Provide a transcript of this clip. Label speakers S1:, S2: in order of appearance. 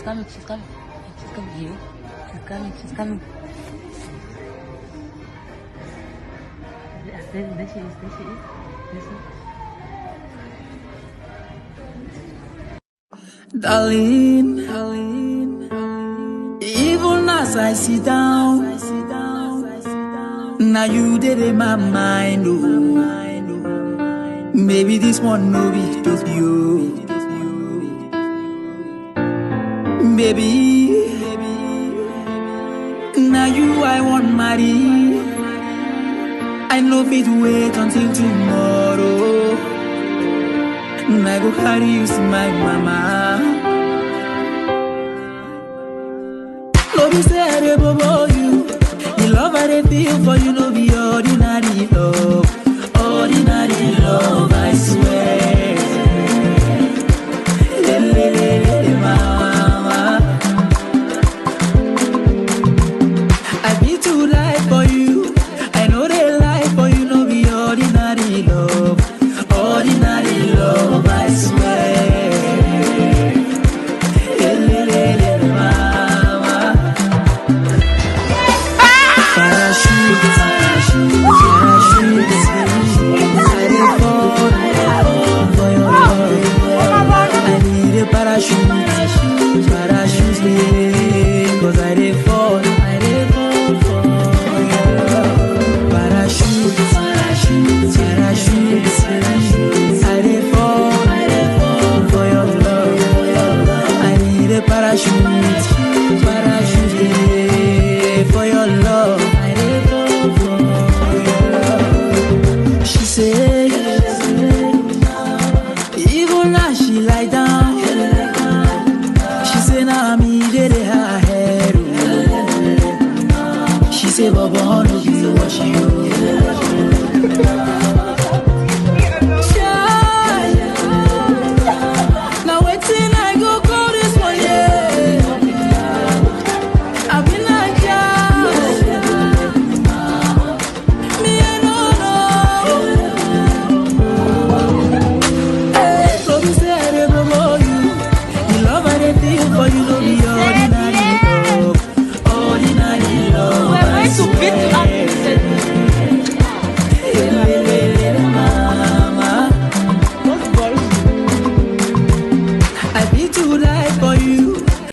S1: She's coming here. She's coming. There she is.
S2: Darling, even as I sit down, now you did in my mind, oh. Maybe this one no be just you. Baby, now you I want marry. I know fit wait until tomorrow. I go carry you to my mama. No be say I dey bobo you. The love I dey feel for you no be ordinary love. Ordinary love, I swear. Mama, I be too lie for you. I know they lie for you no be ordinary love. Ordinary love, I swear. Mama. Parachute, I dey fall for your love. I need a parachute, yeah, 'cause I dey fall for your love. Parachute, I dey fall for your love. I need a parachute, yeah, for your love. I dey fall for your love. She said, even as she lie down, she say now me did her head. She say, Baba, no be what she